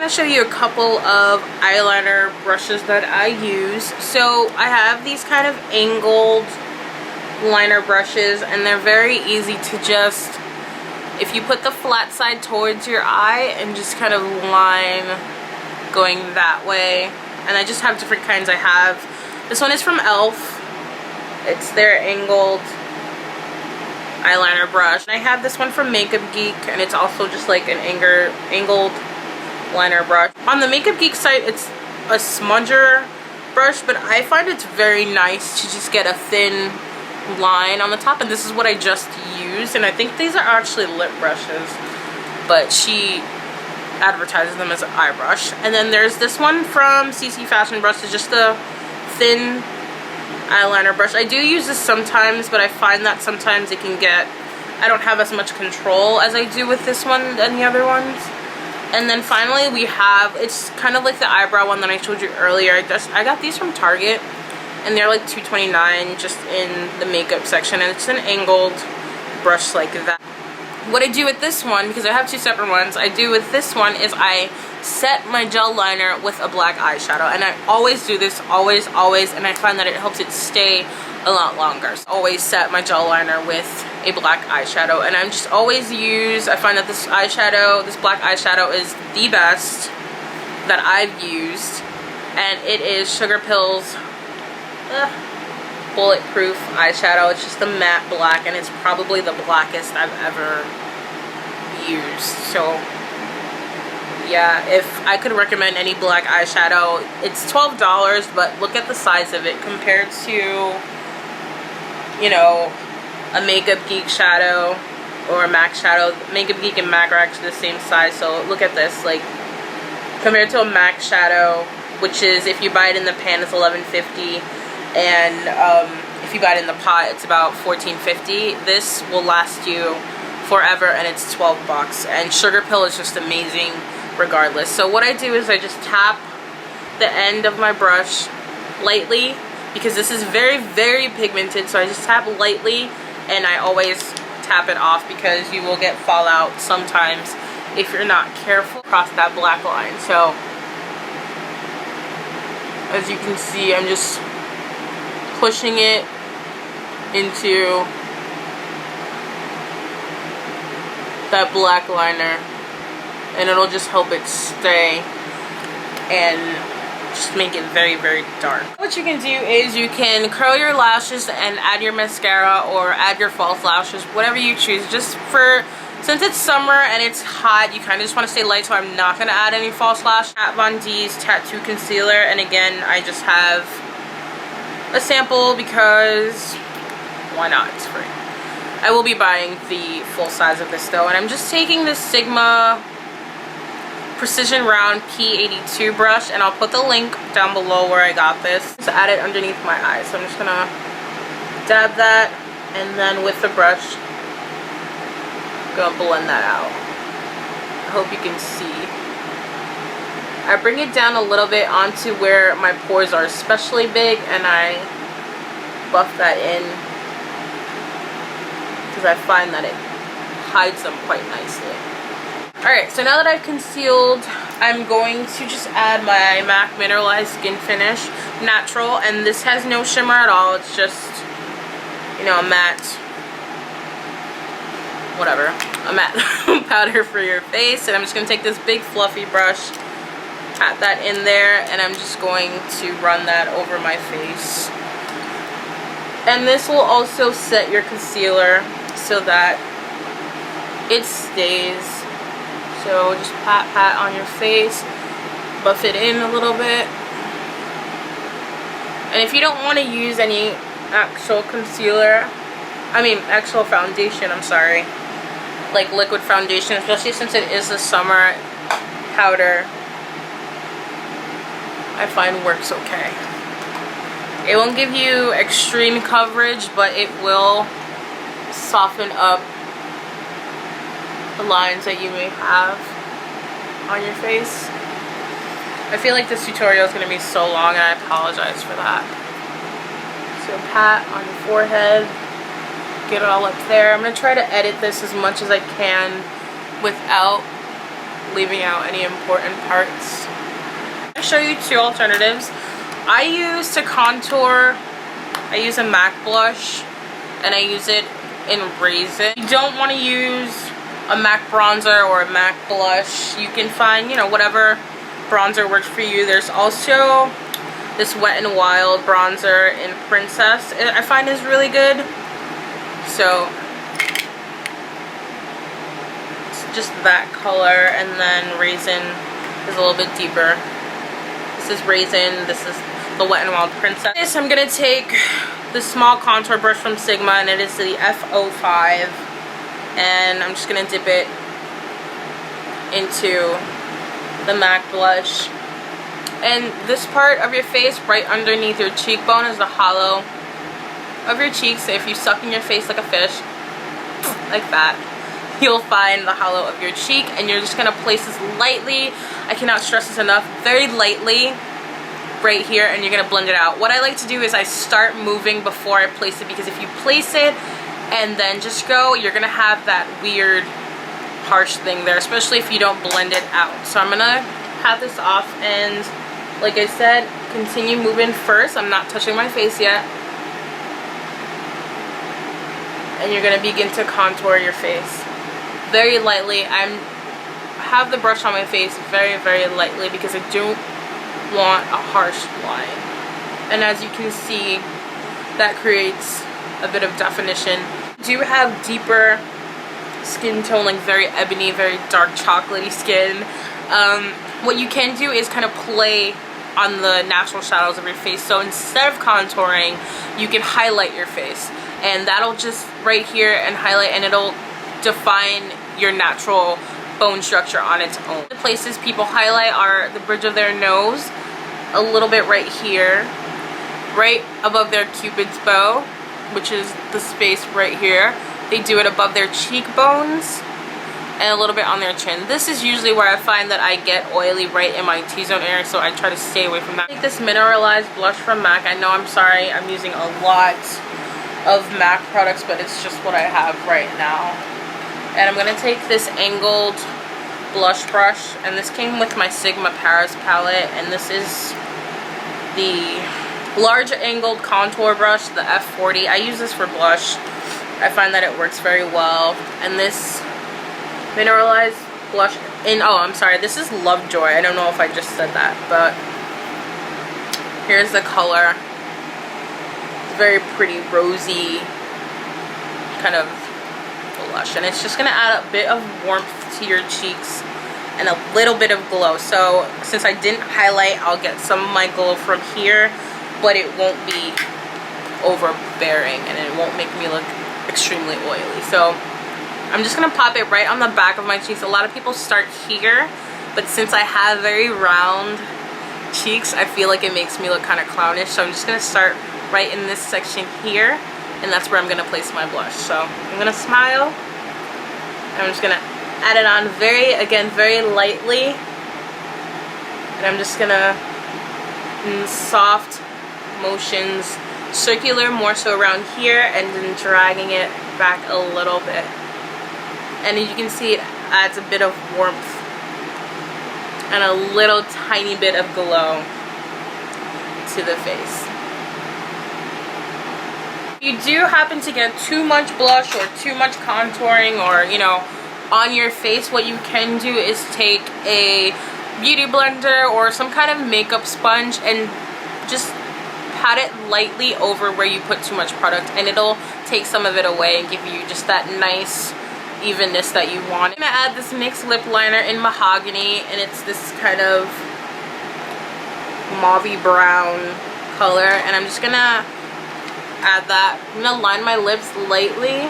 I'm going to show you a couple of eyeliner brushes that I use. So I have these kind of angled liner brushes, and they're very easy to just, if you put the flat side towards your eye and just kind of line going that way. And I just have different kinds. I have, this one is from e.l.f. It's their angled eyeliner brush. I have this one from Makeup Geek, and it's also just like an angled liner brush. On the Makeup Geek site, it's a smudger brush, but I find it's very nice to just get a thin line on the top, and this is what I just used. And I think these are actually lip brushes, but she advertises them as an eye brush. And then there's this one from CC Fashion Brush. It's just a thin eyeliner brush. I do use this sometimes, but I find that sometimes it can get, I don't have as much control as I do with this one and the other ones. And then finally we have, it's kind of like the eyebrow one that I showed you earlier. I got these from Target, and they're like $2.29 just in the makeup section, and it's an angled brush like that. What I do with this one, because I have two separate ones, I do with this one is I set my gel liner with a black eyeshadow, and I always do this, always, and I find that it helps it stay a lot longer. So I always set my gel liner with a black eyeshadow, and I'm just always use, I find that this eyeshadow, this black eyeshadow is the best that I've used, and it is Sugar Pill's bulletproof eyeshadow. It's just a matte black, and it's probably the blackest I've ever used. So yeah, if I could recommend any black eyeshadow, it's $12, but look at the size of it compared to, you know, a Makeup Geek shadow or a MAC shadow. Makeup Geek and MAC are actually the same size, so look at this. Like, compared to a MAC shadow, which is, if you buy it in the pan, it's $11.50, and if you buy it in the pot, it's about $14.50. This will last you forever, and it's 12 bucks. And Sugar Pill is just amazing regardless. So what I do is I just tap the end of my brush lightly, because this is very, very pigmented, so I just tap lightly, and I always tap it off, because you will get fallout sometimes if you're not careful across that black line. So as you can see, I'm just pushing it into that black liner, and it'll just help it stay and just make it very, very dark. What you can do is you can curl your lashes and add your mascara, or add your false lashes, whatever you choose. Just for, since it's summer and it's hot, you kind of just want to stay light, so I'm not going to add any false lash. Kat Von D's Tattoo Concealer, and again, I just have a sample because why not? It's free. I will be buying the full size of this though, and I'm just taking this Sigma Precision Round P82 brush, and I'll put the link down below where I got this. Just add it underneath my eyes. So I'm just gonna dab that, and then with the brush, gonna blend that out. I hope you can see. I bring it down a little bit onto where my pores are especially big, and I buff that in, because I find that it hides them quite nicely. Alright, so now that I've concealed, I'm going to just add my MAC Mineralized Skin Finish Natural, and this has no shimmer at all. It's just, you know, a matte, whatever, a matte powder for your face. And I'm just going to take this big fluffy brush, pat that in there, and I'm just going to run that over my face. And this will also set your concealer so that it stays. So just pat on your face, buff it in a little bit. And if you don't want to use any actual concealer, actual foundation, I'm sorry, like liquid foundation, especially since it is the summer, powder, I find works okay. It won't give you extreme coverage, but it will soften up the lines that you may have on your face. I feel like this tutorial is going to be so long, and I apologize for that. So pat on your forehead, get it all up there. I'm going to try to edit this as much as I can without leaving out any important parts. I'll show you two alternatives. I use to contour, I use a MAC blush, and I use it in Raisin. You don't want to use a MAC bronzer or a MAC blush. You can find, you know, whatever bronzer works for you. There's also this Wet n Wild bronzer in Princess. I find is really good. So it's just that color, and then Raisin is a little bit deeper. This is Raisin. This is the Wet n Wild Princess. This, I'm gonna take the small contour brush from Sigma, and it is the F05, and I'm just gonna dip it into the MAC blush. And this part of your face, right underneath your cheekbone, is the hollow of your cheeks. So if you suck in your face like a fish, like that, you'll find the hollow of your cheek, and you're just gonna place this lightly. I cannot stress this enough, very lightly right here, and you're gonna blend it out. What I like to do is I start moving before I place it, because if you place it and then just go, you're gonna have that weird harsh thing there, especially if you don't blend it out. So I'm gonna have this off, and like I said, continue moving first. I'm not touching my face yet. And you're gonna begin to contour your face very lightly. I have the brush on my face very, very lightly because I don't want a harsh line. And as you can see, that creates a bit of definition. I do have deeper skin tone, like very ebony, very dark chocolatey skin. What you can do is kind of play on the natural shadows of your face. So instead of contouring, you can highlight your face, and that'll just right here and highlight, and it'll define your natural bone structure on its own. The places people highlight are the bridge of their nose, a little bit right here, right above their cupid's bow, which is the space right here. They do it above their cheekbones and a little bit on their chin. This is usually where I find that I get oily, right in my T-zone area, so I try to stay away from that. I take this mineralized blush from MAC. I know, I'm sorry, I'm using a lot of MAC products, but it's just what I have right now. And I'm gonna take this angled blush brush, and this came with my Sigma Paris palette, and this is the large angled contour brush, the F40. I use this for blush. I find that it works very well. And this mineralized blush in, oh, I'm sorry, this is Lovejoy. I don't know if I just said that, but here's the color. It's very pretty rosy kind of blush, and it's just gonna add a bit of warmth to your cheeks and a little bit of glow. So since I didn't highlight, I'll get some of my glow from here, but it won't be overbearing, and it won't make me look extremely oily. So I'm just gonna pop it right on the back of my cheeks. A lot of people start here, but since I have very round cheeks, I feel like it makes me look kind of clownish. So I'm just gonna start right in this section here, and that's where I'm gonna place my blush. So I'm gonna smile, and I'm just gonna add it on very, again, very lightly, and I'm just gonna, in soft motions, circular more so around here, and then dragging it back a little bit. And as you can see, it adds a bit of warmth and a little tiny bit of glow to the face. If you do happen to get too much blush or too much contouring, or, you know, on your face, what you can do is take a beauty blender or some kind of makeup sponge and just pat it lightly over where you put too much product, and it'll take some of it away and give you just that nice evenness that you want. I'm gonna add this NYX lip liner in Mahogany, and it's this kind of mauvey brown color, and I'm just gonna add that. I'm gonna line my lips lightly.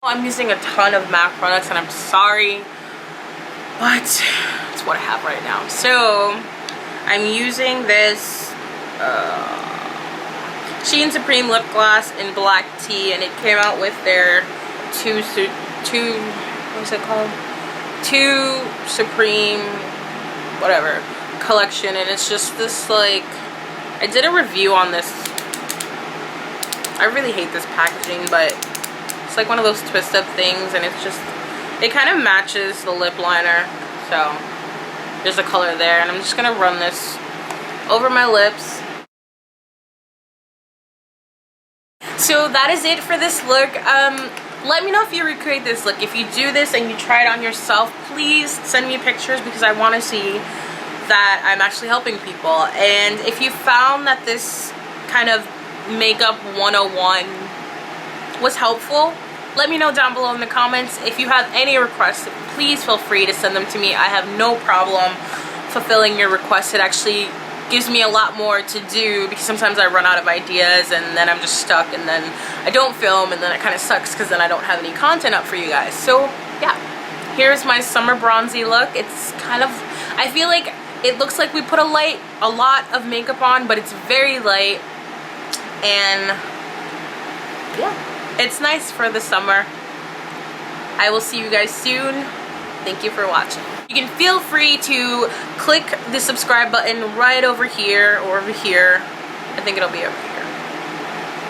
I'm using a ton of MAC products, and I'm sorry, but it's what I have right now. So I'm using this Shein Supreme lip gloss in black tea, and it came out with their two what's it called? Two Supreme whatever collection, and it's just this, like, I did a review on this I really hate this packaging, but it's like one of those twist up things, and it's just, it kind of matches the lip liner. So there's a color there, and I'm just gonna run this over my lips. So that is it for this look. Let me know if you recreate this look. If you do this and you try it on yourself, please send me pictures, because I want to see that I'm actually helping people. And if you found that this kind of makeup 101 was helpful, let me know down below in the comments. If you have any requests, please feel free to send them to me. I have no problem fulfilling your requests. It actually gives me a lot more to do, because sometimes I run out of ideas and then I'm just stuck, and then I don't film, and then it kind of sucks because then I don't have any content up for you guys. So yeah, here's my summer bronzy look. It's kind of, I feel like it looks like we put a lot of makeup on, but it's very light, and yeah, it's nice for the summer. I will see you guys soon. Thank you for watching. You can feel free to click the subscribe button right over here or over here. I think it'll be over here.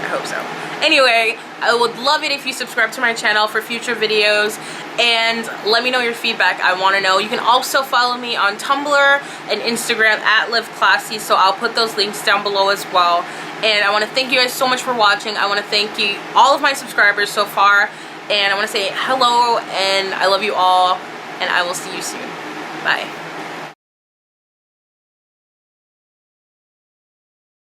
I hope so. Anyway, I would love it if you subscribe to my channel for future videos, and let me know your feedback. I want to know. You can also follow me on Tumblr and Instagram at Live Classy, so I'll put those links down below as well. And I want to thank you guys so much for watching. I want to thank you, all of my subscribers so far, and I want to say hello, and I love you all, and I will see you soon. Bye.